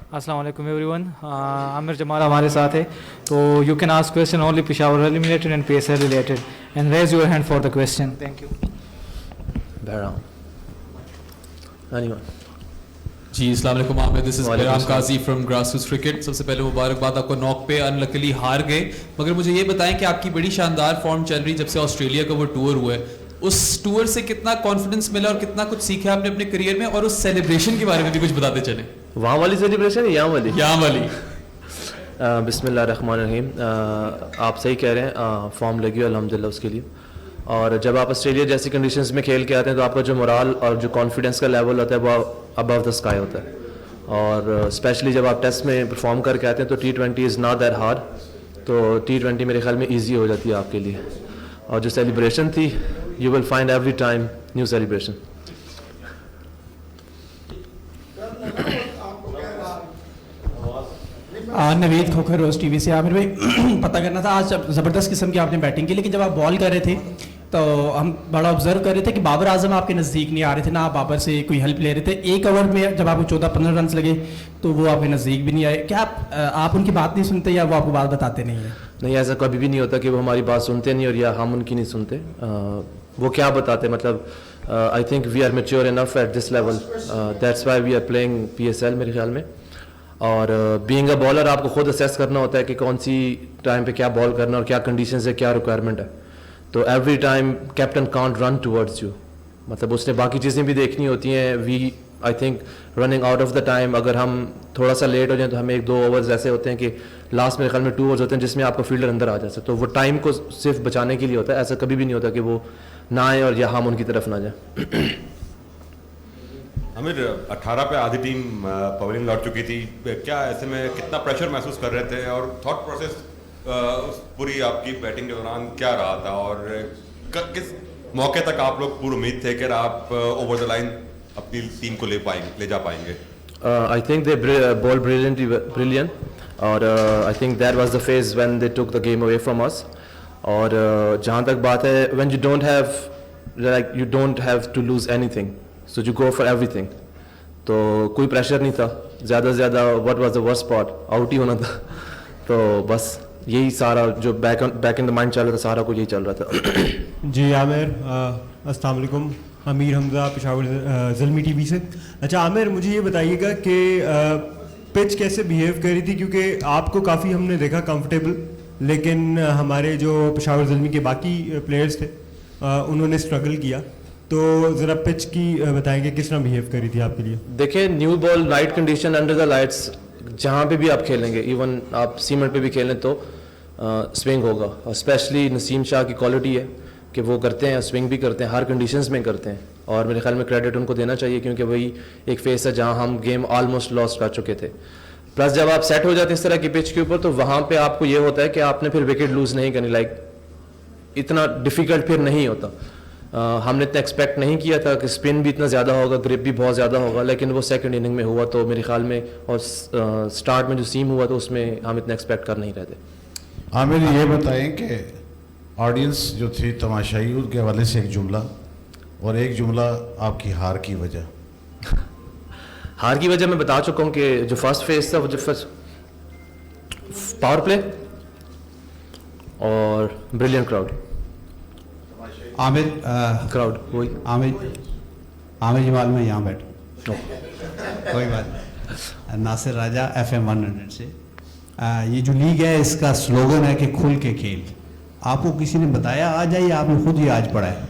अस्सलाम वालेकुम एवरीवन. आमिर जमाल हमारे साथ है, तो you can ask question only Peshawar related and PSL related and raise your hand for the question. Thank you. जी अस्सलाम वालेकुम Aamir, this is Bahram Qazi from grassroots cricket. सबसे पहले मुबारकबाद आपको नॉक पे अनलकीली हार गए, मगर मुझे ये बताएं कि आपकी बड़ी शानदार फॉर्म चल रही जब से ऑस्ट्रेलिया का वो टूर हुआ है, उस टूर से कितना कॉन्फिडेंस मिला और कितना कुछ सीखा आपने अपने करियर में, और उस सेलिब्रेशन के बारे में भी कुछ बताते चले. वहाँ वाली सेलिब्रेशन है यहाँ वाली? यहाँ वाली. बिस्मिल्लाहिर्रहमानिर्रहीम. आप सही कह रहे हैं, फॉर्म लगी अल्हम्दुलिल्लाह उसके लिए. और जब आप ऑस्ट्रेलिया जैसी कंडीशंस में खेल के आते हैं तो आपका जो मोराल और जो कॉन्फिडेंस का लेवल होता है वो अबव द स्काई होता है. और स्पेशली जब आप टेस्ट में परफॉर्म करके आते हैं तो T20 is not that hard, तो T20 मेरे ख्याल में ईजी हो जाती है आपके लिए. और जो सेलिब्रेशन थी, you will find every time new celebration. Naveed Khokhar Roze TV से. आमिर भाई पता करना था, आज ज़बरदस्त किस्म की आपने बैटिंग की, लेकिन जब आप बॉल कर रहे थे तो हम बड़ा ऑब्जर्व कर रहे थे कि बाबर आजम आपके नज़दीक नहीं आ रहे थे, ना आप बाबर से कोई हेल्प ले रहे थे. एक ओवर में जब आपको 14-15 रन लगे तो वो आपके नज़दीक भी नहीं आए. क्या आप उनकी बात नहीं सुनते या वो आपको बात बताते नहीं हैं? नहीं, ऐसा कभी भी नहीं होता कि वो हमारी बात सुनते नहीं और या हम उनकी नहीं सुनते. वो क्या बताते, मतलब I think we are mature enough at this level, that's why we are playing PSL मेरे ख्याल में. और बीइंग अ बॉलर आपको खुद असेस करना होता है कि कौन सी टाइम पे क्या बॉल करना और क्या कंडीशंस है, क्या रिक्वायरमेंट है. तो every time captain can't run towards you, मतलब उसने बाकी चीज़ें भी देखनी होती हैं. We I think running out of the time, अगर हम थोड़ा सा लेट हो जाए तो हमें 1-2 ओवर्स ऐसे होते हैं कि लास्ट मेरे ख्याल में 2 ओवर्स होते हैं जिसमें आपका फील्डर अंदर आ जाए, तो वो टाइम को सिर्फ बचाने के लिए होता है. ऐसा कभी भी नहीं होता कि वो ना आए और या हम उनकी तरफ ना जाए. आमिर, 18 पे आधी टीम पवेलियन लौट चुकी थी, क्या ऐसे में कितना प्रेशर महसूस कर रहे थे और थॉट प्रोसेस पूरी आपकी बैटिंग के दौरान क्या रहा था, और किस मौके तक आप लोग पूरी उम्मीद थे कि आप ओवर द लाइन अपनी टीम को ले जा पाएंगे? I think they bowl brilliant, और I think that was the phase when they took the game away from us. और जहाँ तक बात है, when you don't have to lose anything, so you go for everything. तो कोई pressure नहीं था, ज़्यादा से ज़्यादा what was the worst part, out ही होना था. तो बस यही सारा जो बैक इन द माइंड चल रहा था, सारा कुछ यही चल रहा था. जी आमिर, अस्सलाम वालेकुम. अमीर हमजा, पेशावर ज़ल्मी टीवी से. अच्छा आमिर, मुझे ये बताइएगा कि पिच कैसे बिहेव कर रही थी, क्योंकि आपको काफ़ी हमने देखा कंफर्टेबल, लेकिन हमारे जो पेशावर ज़ल्मी के बाकी प्लेयर्स थे उन्होंने स्ट्रगल किया. तो ज़रा पिच की बताएंगे किस तरह बिहेव कर रही थी आपके लिए? देखिए, new ball, night condition, under the lights, जहाँ पे भी आप खेलेंगे, इवन आप सीमेंट पे भी खेलें तो स्विंग होगा. और स्पेशली नसीम शाह की क्वालिटी है कि वो करते हैं, स्विंग भी करते हैं, हर कंडीशंस में करते हैं. और मेरे ख्याल में क्रेडिट उनको देना चाहिए, क्योंकि वही एक फेस है जहाँ हम गेम ऑलमोस्ट लॉस्ट कर चुके थे. प्लस जब आप सेट हो जाते हैं इस तरह की पिच के ऊपर, तो वहाँ पे आपको ये होता है कि आपने फिर विकेट लूज़ नहीं करनी. लाइक इतना डिफ़िकल्ट फिर नहीं होता. हमने इतना एक्सपेक्ट नहीं किया था कि स्पिन भी इतना ज़्यादा होगा, ग्रिप भी बहुत ज़्यादा होगा, लेकिन वो सेकंड इनिंग में हुआ. तो मेरे ख्याल में, और स्टार्ट में जो सीम हुआ तो उसमें हम इतना एक्सपेक्ट कर नहीं रहे थे. आमिर, ये बताएं कि ऑडियंस जो थी तमाशाई, उनके हवाले से एक जुमला और एक जुमला आपकी हार की वजह. हार की वजह मैं बता चुका हूँ कि जो फर्स्ट फेज था, वो जो फर्स्ट पावर प्ले और ब्रिलियंट क्राउड. आमिर क्राउड वही. आमिर जमाल में यहाँ बैठ, कोई बात नहीं. नासिर राजा FM 100 से. ये जो लीग है इसका स्लोगन है कि खुल के खेल. आपको किसी ने बताया आज है या आपने खुद ही आज पढ़ा है?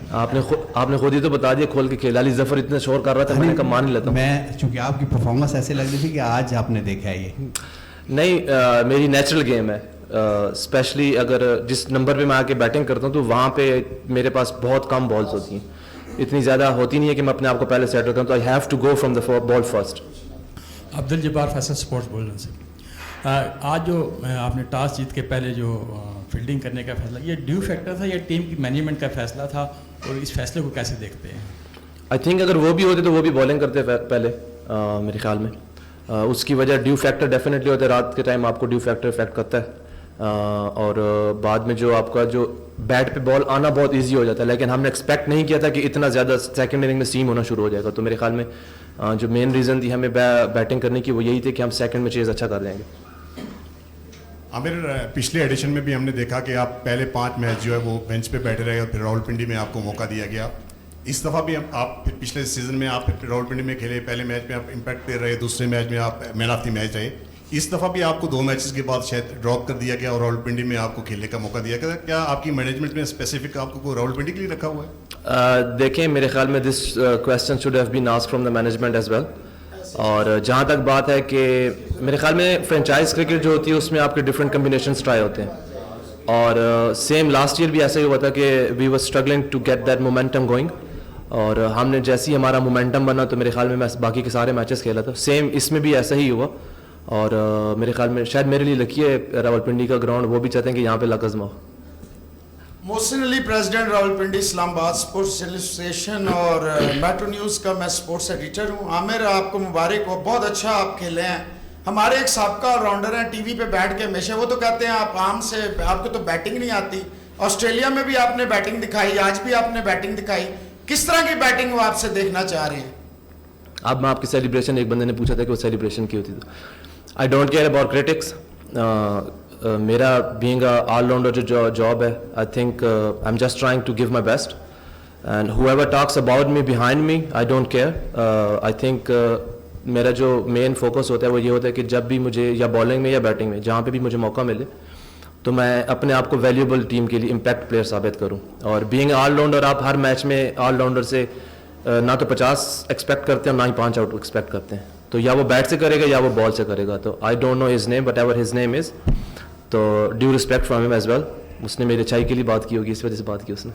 आपने खुद ही तो बता दिया, खोल के खेल. अली जफर इतना शोर कर रहा था, मैंने कहा मान ही लेता हूँ. मैं चूँकि आपकी परफॉर्मेंस ऐसे लग रही थी कि आज आपने देखा है. ये नहीं, मेरी नेचुरल गेम है. स्पेशली अगर जिस नंबर पे मैं आके बैटिंग करता हूँ तो वहाँ पे मेरे पास बहुत कम बॉल्स होती हैं, इतनी ज़्यादा होती नहीं है कि मैं अपने आप को पहले सेट करूँ. तो I have to go from the ball first. Abdul Jabbar Faisal sports बोल रहे हैं. आज जो आपने टॉस जीत के पहले जो फील्डिंग करने का फैसला, ये ड्यू फैक्टर था या टीम की मैनेजमेंट का फैसला था, और इस फैसले को कैसे देखते हैं? आई थिंक अगर वो भी होते तो वो भी बॉलिंग करते पहले, मेरे ख्याल में. उसकी वजह ड्यू फैक्टर डेफिनेटली होता है. रात के टाइम आपको ड्यू फैक्टर इफेक्ट करता है. اور بعد میں جو آپ کا جو بیٹ پہ بال آنا بہت ایزی ہو جاتا ہے, لیکن ہم نے ایکسپیکٹ نہیں کیا تھا کہ اتنا زیادہ سیکنڈ اننگ میں سیم ہونا شروع ہو جائے گا. تو میرے خیال میں جو مین ریزن تھی ہمیں بیٹنگ کرنے کی وہ یہی تھی کہ ہم سیکنڈ میں چیز اچھا کر لیں گے. عامر, پچھلے ایڈیشن میں بھی ہم نے دیکھا کہ آپ پہلے 5 میچ جو ہے وہ بینچ پہ بیٹھے رہے اور پھر راولپنڈی میں آپ کو موقع دیا گیا. اس دفعہ بھی آپ پچھلے سیزن میں آپ راولپنڈی میں کھیلے, پہلے میچ میں آپ امپیکٹ پہ رہے, دوسرے میچ میں آپ مین آف دی میچ رہے. اس دفعہ بھی آپ کو 2 میچز کے بعد شاید ڈراپ کر دیا گیا اور راولپنڈی میں آپ کو کھیلنے کا موقع دیا گیا. کیا آپ کی مینجمنٹ میں اسپیسیفک آپ کو راولپنڈی کے لیے رکھا ہوا ہے؟ دیکھیں, میرے خیال میں this question should have been asked from the management as well. اور جہاں تک بات ہے کہ میرے خیال میں فرینچائز کرکٹ جو ہوتی ہے اس میں آپ کے ڈفرینٹ کمبینیشنس ٹرائی ہوتے ہیں, اور سیم لاسٹ ایئر بھی ایسا ہی ہوا تھا کہ we were struggling to get that momentum going, اور ہم نے جیسے ہی ہمارا مومنٹم بنا تو میرے خیال میں باقی کے سارے میچز کھیلا تھا. سیم اس میں بھی ایسا ہی ہوا, اور میرے خیال میں شاید میرے لیے لکی ہے راولپنڈی کا گراؤنڈ, وہ بھی چاہتے ہیں کہ یہاں پہ لک آزماؤ. محسن علی, پریزیڈنٹ راولپنڈی اسلام آباد اسپورٹس ایسوسیشن اور میٹرو نیوز کا میں اسپورٹس ایڈیٹر ہوں. عامر, آپ کو مبارک ہو, بہت اچھا آپ کھیلے ہیں. ہمارے ایک سابقہ آل راؤنڈر ہیں ٹی وی پہ بیٹھ کے ہمیشہ, وہ تو کہتے ہیں آپ عام سے آپ کو تو بیٹنگ نہیں آتی. آسٹریلیا میں بھی آپ نے بیٹنگ دکھائی, آج بھی آپ نے بیٹنگ دکھائی. کس طرح کی بیٹنگ وہ آپ سے دیکھنا چاہ رہے ہیں؟ اب میں آپ کی سیلیبریشن, ایک بندے نے پوچھا تھا کہ وہ سیلیبریشن کی ہوتی, تو I don't care about critics. میرا بینگ آل راؤنڈر جو جاب ہے, I think I am just trying to give my best, and whoever talks about me behind me I don't care. I think میرا جو main focus ہوتا ہے وہ یہ ہوتا ہے کہ جب بھی مجھے یا بالنگ میں یا بیٹنگ میں جہاں پہ بھی مجھے موقع ملے تو میں اپنے آپ کو ویلیوبل ٹیم کے لیے امپیکٹ پلیئر ثابت کروں. اور بینگ آل راؤنڈر, آپ ہر میچ میں آل راؤنڈر سے نہ تو 50 ایکسپیکٹ کرتے ہیں اور نہ ہی 5 آؤٹ ایکسپیکٹ کرتے ہیں. تو یا وہ بیٹ سے کرے گا یا وہ بال سے کرے گا. تو I don't know his name, whatever his name is, تو due respect from him as well. اس نے میری اچھائی کے لیے بات کی ہوگی, اس وجہ سے بات کی اس نے.